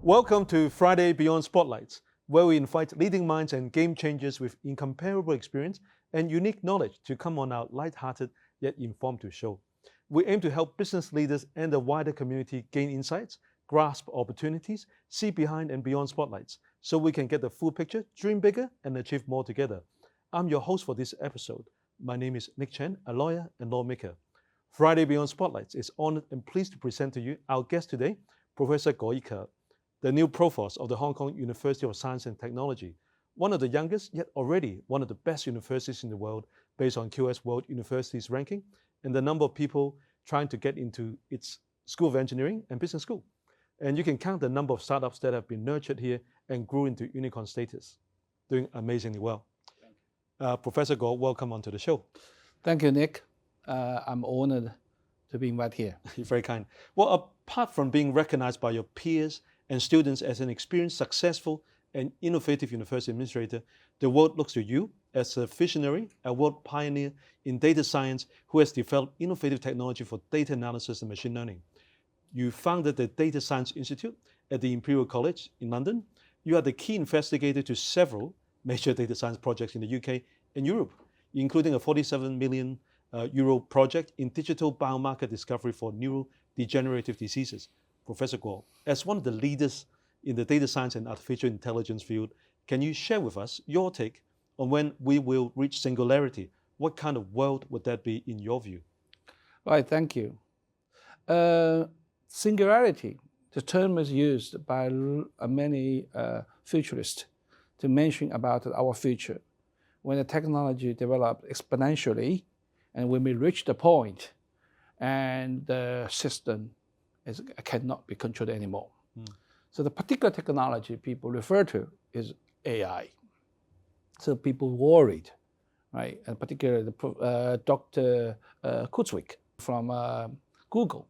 Welcome to Friday Beyond Spotlights, where we invite leading minds and game changers with incomparable experience and unique knowledge to come on our light-hearted yet informative show. We aim to help business leaders and the wider community gain insights, grasp opportunities, see behind and beyond spotlights, so we can get the full picture, dream bigger, and achieve more together. I'm your host for this episode. My name is Nick Chen, a lawyer and lawmaker. Friday Beyond Spotlights is honored and pleased to present to you our guest today, Professor Guo Yike, the new provost of the Hong Kong University of Science and Technology, one of the youngest, yet already one of the best universities in the world based on QS World Universities ranking and the number of people trying to get into its School of Engineering and Business School. And you can count the number of startups that have been nurtured here and grew into unicorn status, doing amazingly well. Professor Guo, welcome onto the show. Thank you, Nick. I'm honored to be invited here. You're very kind. Well, apart from being recognized by your peers and students as an experienced, successful, and innovative university administrator, the world looks to you as a visionary, a world pioneer in data science who has developed innovative technology for data analysis and machine learning. You founded the Data Science Institute at the Imperial College in London. You are the key investigator to several major data science projects in the UK and Europe, including a 47 million euro project in digital biomarker discovery for neurodegenerative diseases. Professor Guo, as one of the leaders in the data science and artificial intelligence field, can you share with us your take on when we will reach singularity? What kind of world would that be in your view? Right, thank you. Singularity, the term is used by many futurists to mention about our future. When the technology develops exponentially, and when we reach the point, and the system cannot be controlled anymore. So the particular technology people refer to is AI. So people worried, right? And particularly Dr. Kurzweil from Google.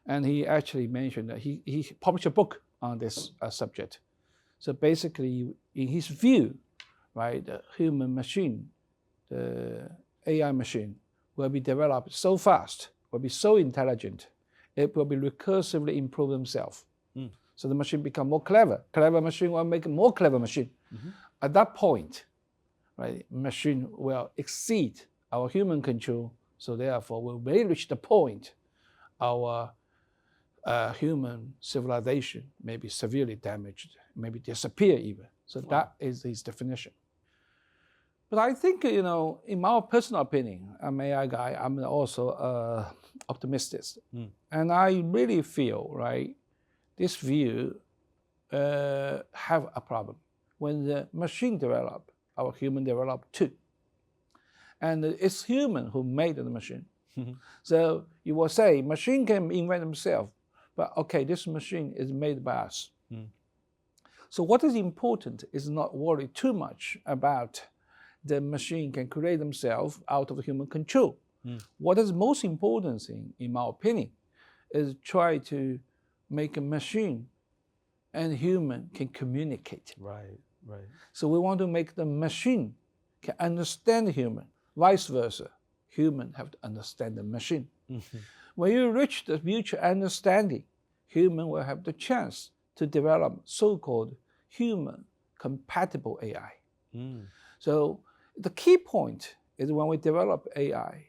And he actually mentioned that he published a book on this subject. So basically, in his view, right, the human machine, the AI machine, will be developed so fast, will be so intelligent, it will be recursively improve themselves. So the machine become more clever. Clever machine will make a more clever machine. At that point, right, machine will exceed our human control. So therefore, we may reach the point our human civilization may be severely damaged, maybe disappear even. So that is his definition. But I think, you know, in my personal opinion, I'm an AI guy, I'm also optimistic. And I really feel, right, this view have a problem. When the machine develop, our human develop too. And it's human who made the machine. So you will say, machine can invent themselves, but okay, this machine is made by us. So what is important is not worry too much about the machine can create themselves out of human control. What is most important thing, in my opinion, is try to make a machine and human can communicate. Right. So we want to make the machine can understand human, vice versa. Human have to understand the machine. When you reach the mutual understanding, human will have the chance to develop so-called human compatible AI. So the key point is when we develop AI,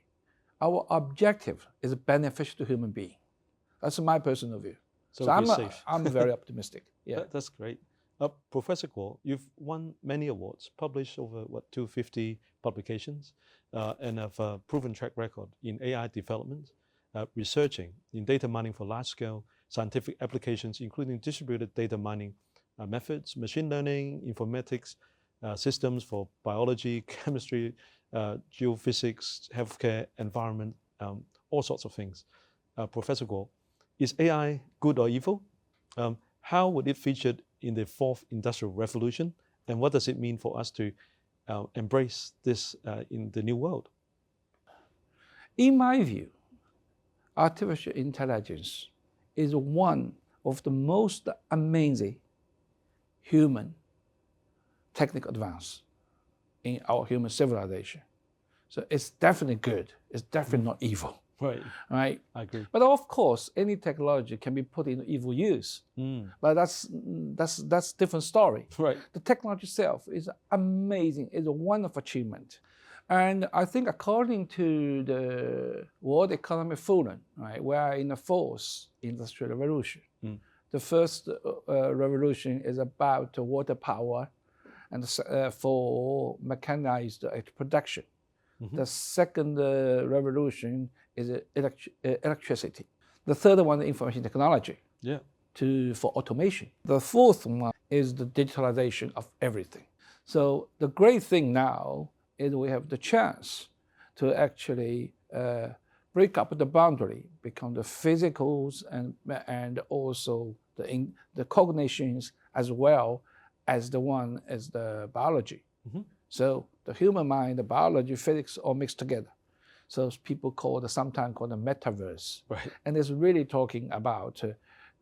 our objective is beneficial to human being. That's my personal view. So I'm very optimistic. Yeah, that's great. Professor Guo, you've won many awards, published over 250 publications, and have a proven track record in AI development, researching in data mining for large-scale scientific applications, including distributed data mining methods, machine learning, informatics, systems for biology, chemistry, geophysics, healthcare, environment, all sorts of things. Professor Guo, is AI good or evil? How would it feature in the fourth industrial revolution? And what does it mean for us to embrace this in the new world? In my view, artificial intelligence is one of the most amazing human technical advance in our human civilization. So it's definitely good. It's definitely not evil. Right. right? I agree. But of course, any technology can be put into evil use. But that's different story. Right. The technology itself is amazing. It's a wonderful achievement. And I think according to the World Economic Forum, right, we are in the fourth industrial revolution. The first revolution is about water power and for mechanized production. The second revolution is electricity. The third one is information technology for automation. The fourth one is the digitalization of everything. So the great thing now is we have the chance to actually break up the boundary between the physicals and also the cognitions as well as the biology. So the human mind, the biology, physics all mixed together. So people sometimes call the metaverse. Right. And it's really talking about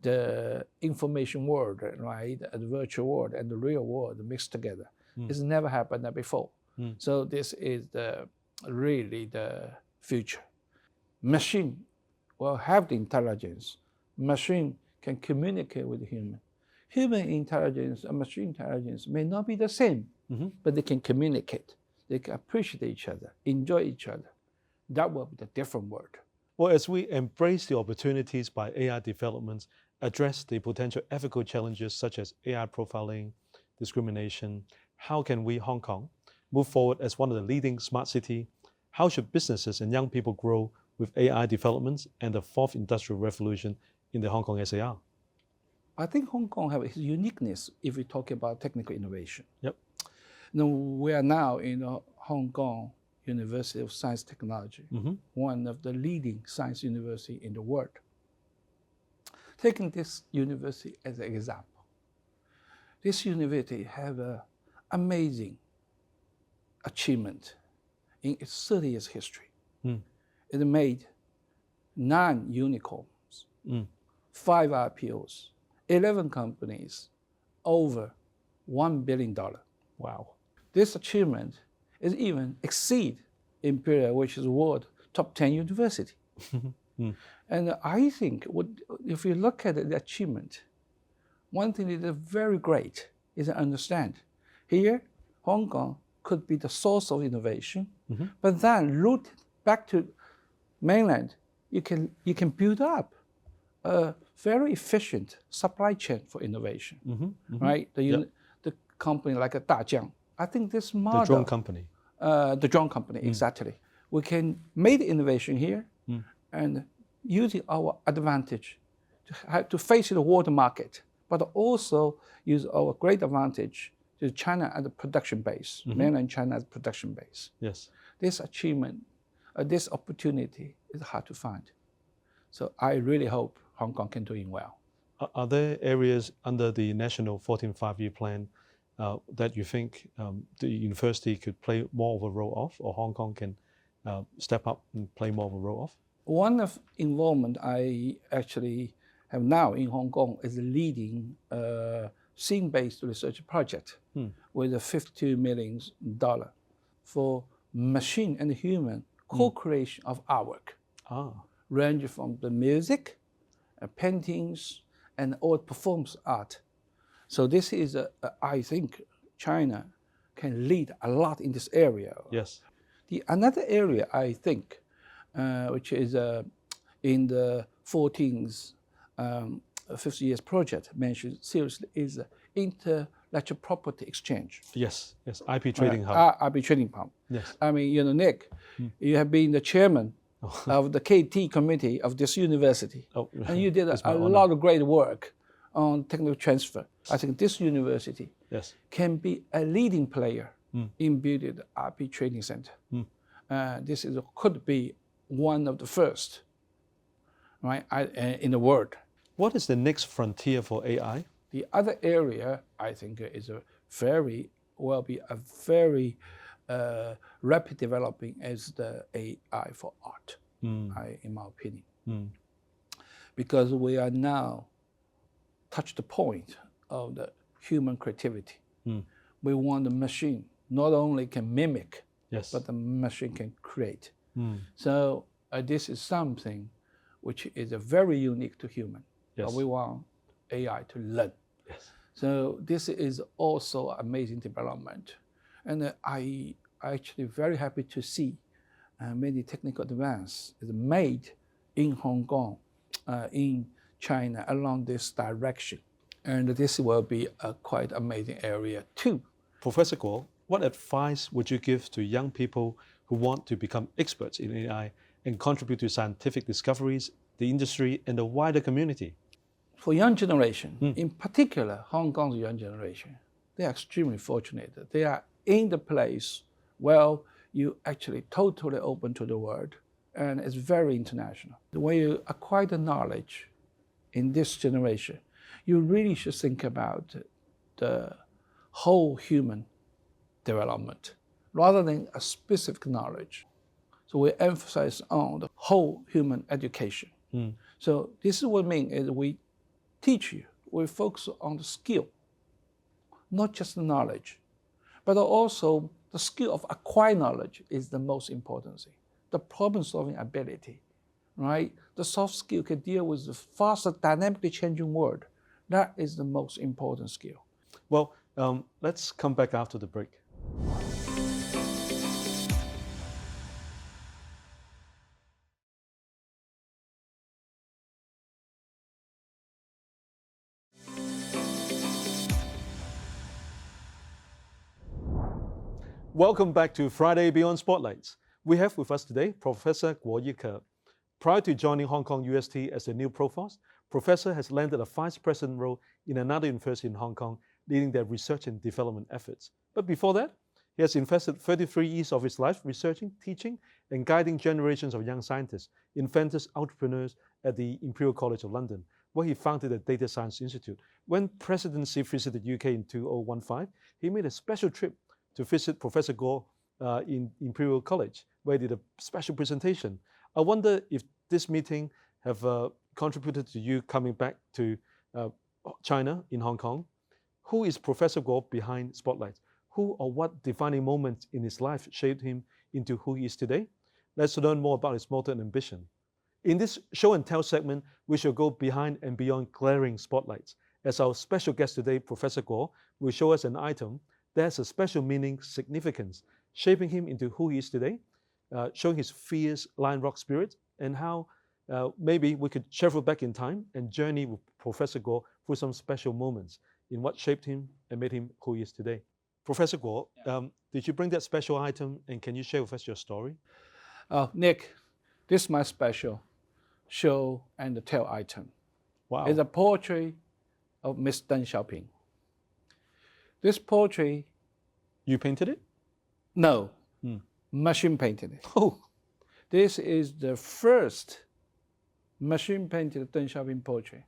the information world, right, the virtual world and the real world mixed together. It's never happened before. So this is really the future. Machine will have the intelligence. Machine can communicate with the human. Human intelligence and machine intelligence may not be the same, but they can communicate. They can appreciate each other, enjoy each other. That will be the different world. Well, as we embrace the opportunities by AI developments, address the potential ethical challenges such as AI profiling, discrimination, how can we, Hong Kong, move forward as one of the leading smart cities? How should businesses and young people grow with AI developments and the fourth industrial revolution in the Hong Kong SAR? I think Hong Kong has its uniqueness if we talk about technical innovation. Yep. Now, we are now in Hong Kong University of Science Technology, one of the leading science universities in the world. Taking this university as an example, this university has an amazing achievement in its 30 years history. It made 9 unicorns, 5 IPOs, 11 companies, over $1 billion. Wow. This achievement is even exceed Imperial, which is world top 10 university. And I think if you look at the achievement, one thing that is very great is to understand here, Hong Kong could be the source of innovation, but then rooted back to mainland, you can build up a very efficient supply chain for innovation, right? The company like a Dajiang, I think this model. The drone company. The drone company, exactly. We can make the innovation here and using our advantage to face the world market, but also use our great advantage to China as a production base, mainland China as a production base. Yes. This achievement, this opportunity is hard to find. So I really hope Hong Kong can do well. Are there areas under the National 14th Five-Year Plan that you think the university could play more of a role of, or Hong Kong can step up and play more of a role of? One of involvement I actually have now in Hong Kong is leading a scene-based research project with a $52 million for machine and human co-creation of artwork, range from the music, paintings, and all performance art. So this is, I think, China can lead a lot in this area. Yes. Another area I think, which is in the 14th 50 years project mentioned seriously, is intellectual property exchange. Yes, IP trading hub. IP trading hub. Yes. I mean, Nick, you have been the chairman of the KT committee of this university, and you did a lot of great work on technical transfer. I think this university can be a leading player in building the IP trading center. This could be one of the first, right, in the world. What is the next frontier for AI? The other area I think is a very rapid developing is the AI for art, in my opinion, because we are now touched the point of the human creativity. We want the machine not only can mimic, but the machine can create. So this is something which is very unique to human. Yes. But we want AI to learn. Yes. So this is also amazing development. And I actually very happy to see many technical advances is made in Hong Kong, in China along this direction. And this will be a quite amazing area too. Professor Guo, what advice would you give to young people who want to become experts in AI and contribute to scientific discoveries, the industry, and the wider community? For young generation, in particular, Hong Kong's young generation, they are extremely fortunate. They are in the place where you actually totally open to the world, and it's very international. When you acquire the knowledge in this generation, you really should think about the whole human development rather than a specific knowledge. So we emphasize on the whole human education. So this is what I mean is we teach you, we focus on the skill, not just the knowledge, but also the skill of acquired knowledge is the most important thing. The problem-solving ability, right? The soft skill can deal with the faster, dynamically changing world. That is the most important skill. Well, let's come back after the break. Welcome back to Friday Beyond Spotlights. We have with us today Professor Guo Yike. Prior to joining Hong Kong UST as the new provost, Professor has landed a vice president role in another university in Hong Kong, leading their research and development efforts. But before that, he has invested 33 years of his life researching, teaching, and guiding generations of young scientists, inventors, entrepreneurs at the Imperial College of London, where he founded the Data Science Institute. When President Xi visited UK in 2015, he made a special trip to visit Professor Guo in Imperial College, where he did a special presentation. I wonder if this meeting have contributed to you coming back to China in Hong Kong. Who is Professor Guo behind Spotlight? Who or what defining moments in his life shaped him into who he is today? Let's learn more about his motto and ambition. In this show and tell segment, we shall go behind and beyond glaring spotlights. As our special guest today, Professor Guo, will show us an item that has a special meaning, significance, shaping him into who he is today, showing his fierce lion rock spirit, and how maybe we could travel back in time and journey with Professor Guo through some special moments in what shaped him and made him who he is today. Professor Guo, did you bring that special item, and can you share with us your story? Nick, this is my special show and tell item. Wow. It's a portrait of Miss Deng Xiaoping. This portrait... You painted it? No, machine painted it. Oh. This is the first machine painted Deng Xiaoping portrait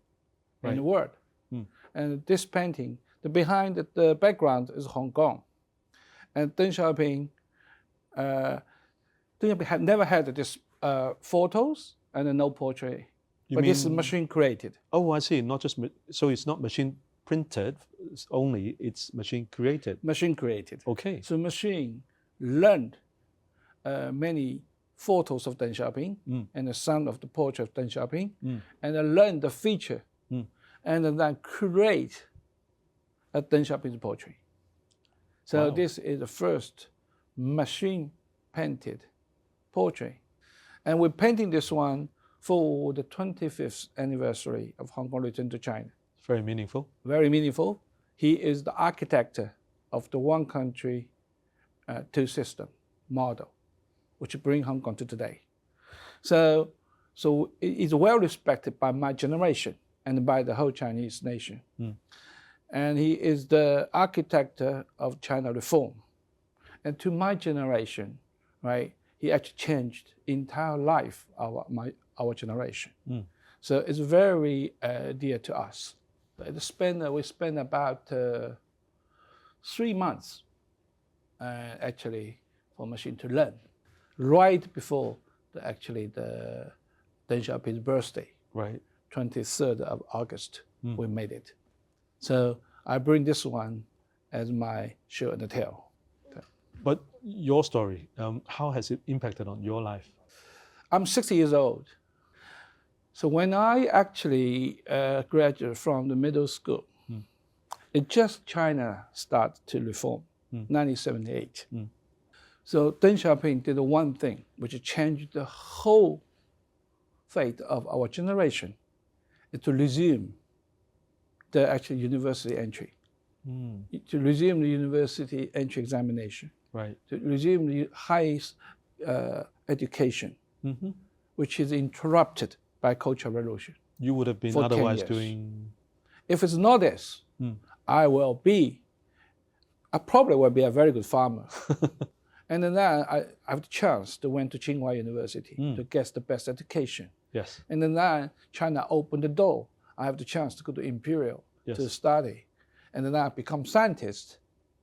in the world. And this painting, behind the background is Hong Kong. And Deng Xiaoping had never had this photos and no portrait. But this is machine created. Oh, I see. Not just so it's not machine printed only, it's machine created. Machine created. Okay. So machine learned many photos of Deng Xiaoping and the son of the portrait of Deng Xiaoping, and learn the feature, and then create a Deng Xiaoping's portrait. So this is the first machine painted portrait. And we're painting this one for the 25th anniversary of Hong Kong return to China. Very meaningful. Very meaningful. He is the architect of the one country, two system model, which bring Hong Kong to today. So it is well respected by my generation and by the whole Chinese nation. And he is the architect of China reform. And to my generation, right, he actually changed entire life of our generation. So it's very dear to us. We spent about 3 months actually for machine to learn, right before the Deng Xiaoping's birthday, right, 23rd of August, we made it. So I bring this one as my show and tell. But your story, how has it impacted on your life? I'm 60 years old. So when I actually graduated from the middle school, it just China started to reform, 1978. So Deng Xiaoping did one thing, which changed the whole fate of our generation, is to resume the actual university entry, to resume the university entry examination, to resume the highest education, which is interrupted by Cultural Revolution. You would have been otherwise doing... If it's not this, I probably will be a very good farmer. And then I have the chance to went to Tsinghua University to get the best education. Yes. And then China opened the door. I have the chance to go to Imperial to study. And then I become scientist.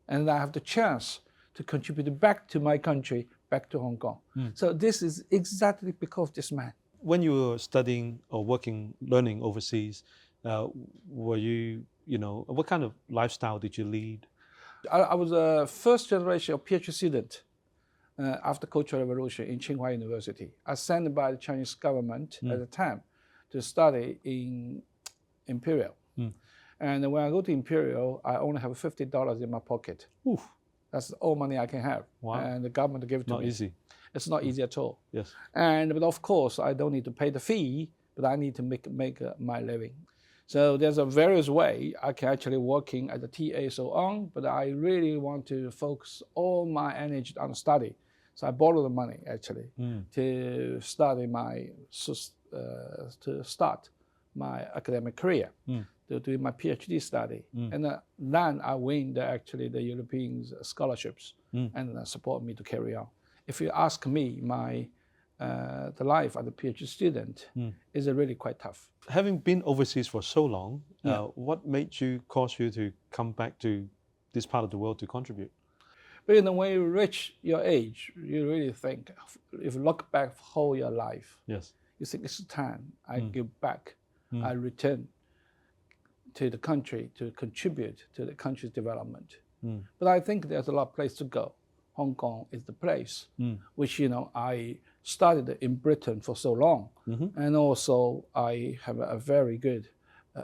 And then I have the chance to contribute back to my country, back to Hong Kong. So this is exactly because of this man. When you were studying or working, learning overseas, were you, what kind of lifestyle did you lead? I was a first generation of PhD student after Cultural Revolution in Tsinghua University. I was sent by the Chinese government at the time to study in Imperial. And when I go to Imperial, I only have $50 in my pocket. Oof. That's all money I can have. Wow. And the government gave it to me. Not easy. It's not easy at all. Yes. But of course, I don't need to pay the fee, but I need to make my living. So there's a various way I can actually working as a TA so on, but I really want to focus all my energy on study. So I borrow the money actually to study to start my academic career, to do my PhD study. And then I win the European scholarships and support me to carry on. If you ask me, the life as a PhD student is really quite tough. Having been overseas for so long, what caused you to come back to this part of the world to contribute? But when you reach your age, you really think, if you look back whole your life, you think it's time I give back, I return to the country to contribute to the country's development. But I think there's a lot of place to go. Hong Kong is the place, which I studied in Britain for so long, and also I have a very good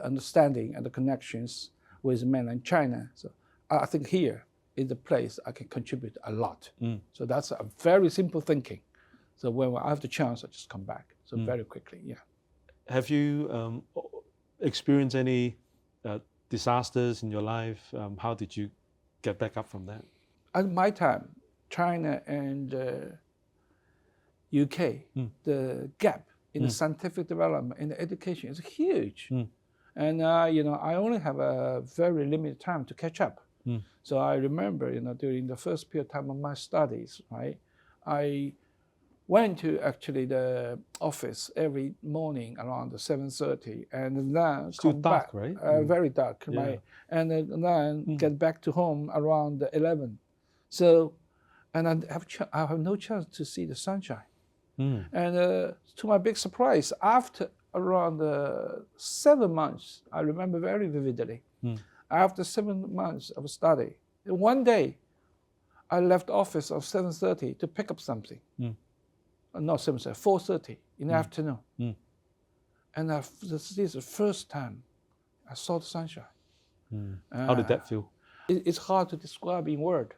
understanding and the connections with mainland China. So I think here is the place I can contribute a lot. So that's a very simple thinking. So when I have the chance, I just come back. So very quickly, Have you experienced any disasters in your life? How did you get back up from that? At my time, China and UK, the gap in the scientific development and the education is huge. And I only have a very limited time to catch up. So I remember, during the first period time of my studies, right, I went to actually the office every morning around 7:30, and then Still come dark, back, right? very dark, right, and then get back to home around 11. So, and I have no chance to see the sunshine. And to my big surprise, after around 7 months, I remember very vividly, after 7 months of study, one day, I left office at 7:30 to pick up something. Not 7:30, 4:30 in the afternoon. And this is the first time I saw the sunshine. How did that feel? It's hard to describe in words.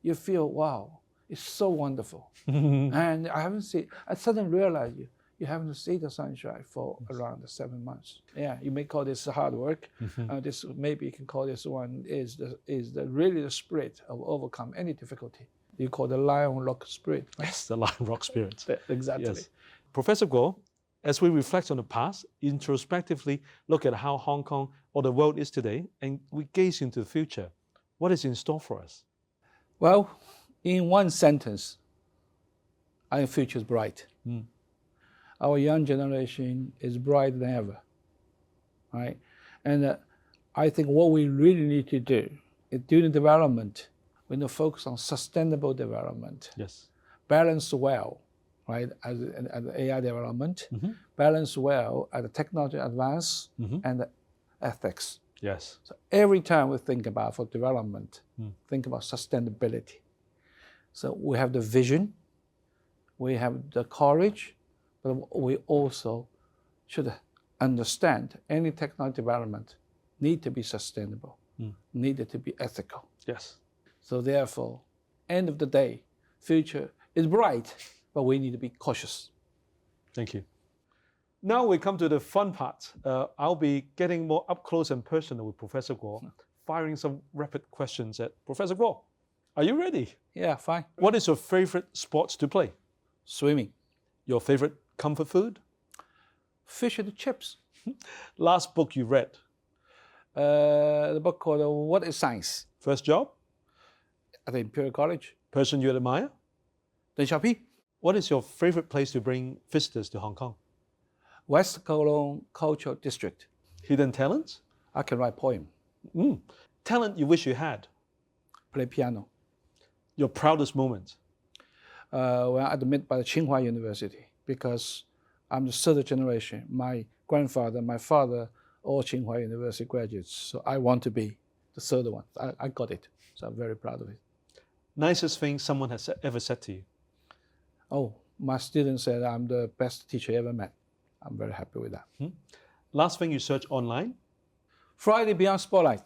You feel, wow, it's so wonderful. And I suddenly realized you haven't seen the sunshine for around 7 months. Yeah, you may call this hard work. This maybe you can call this one is really the spirit of overcome any difficulty. You call the lion rock spirit. Right? Yes, the lion rock spirit. Exactly. Yes. Professor Guo, as we reflect on the past, introspectively look at how Hong Kong or the world is today, and we gaze into the future, what is in store for us? Well, in one sentence, our future is bright. Our young generation is brighter than ever, right? And I think what we really need to do is during development, we need to focus on sustainable development. Yes. Balance well, right, as AI development, balance well as the technology advance and the ethics. Yes. So every time we think about for development, think about sustainability. So we have the vision, we have the courage, but we also should understand any technology development need to be sustainable, needed to be ethical. Yes. So therefore, end of the day, future is bright, but we need to be cautious. Thank you. Now we come to the fun part. I'll be getting more up close and personal with Professor Guo, firing some rapid questions at Professor Guo. Are you ready? Yeah, fine. What is your favorite sports to play? Swimming. Your favorite comfort food? Fish and chips. Last book you read? The book called What is Science? First job? At the Imperial College. Person you admire? Deng Xiaoping. What is your favorite place to bring visitors to Hong Kong? West Kowloon Cultural District. Hidden talents? I can write poem. Talent you wish you had? Play piano. Your proudest moment? When I admitted by the Tsinghua University, because I'm the third generation. My grandfather, my father, all Tsinghua University graduates. So I want to be the third one. I got it. So I'm very proud of it. Nicest thing someone has ever said to you? Oh, my students said I'm the best teacher ever met. I'm very happy with that. Last thing you search online? Friday Beyond Spotlight.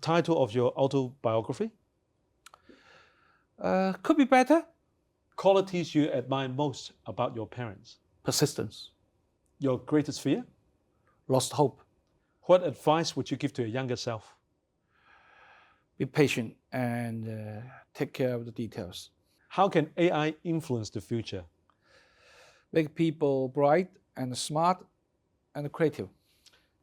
Title of your autobiography? Could be better. Qualities you admire most about your parents? Persistence. Your greatest fear? Lost hope. What advice would you give to your younger self? Be patient and take care of the details. How can AI influence the future? Make people bright and smart and creative.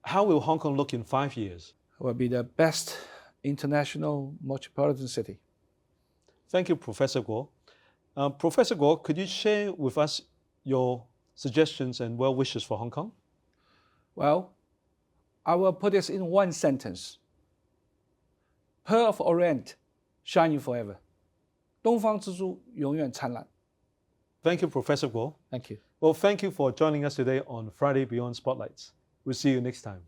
How will Hong Kong look in 5 years? Will be the best international metropolitan city. Thank you, Professor Guo. Professor Guo, could you share with us your suggestions and well wishes for Hong Kong? Well, I will put this in one sentence. Pearl of Orient, shining forever. 东方之珠永远灿烂. Thank you, Professor Guo. Thank you. Well, thank you for joining us today on Friday Beyond Spotlights. We'll see you next time.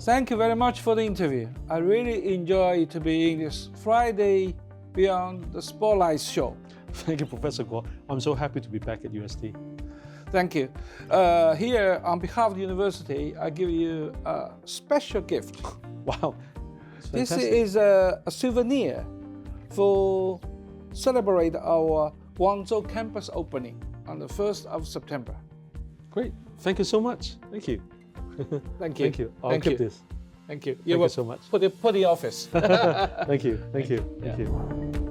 Thank you very much for the interview. I really enjoy to be in this Friday Beyond the Spotlights show. Thank you, Professor Guo. I'm so happy to be back at UST. Thank you. Here, on behalf of the university, I give you a special gift. Wow. This is a souvenir for celebrate our Guangzhou campus opening on the 1st of September. Great. Thank you so much. Thank you. Thank you. Thank you. I'll Thank keep you. this. Thank you. Thank you so much. Put the office. Thank you. Thank you. Thank Yeah. you.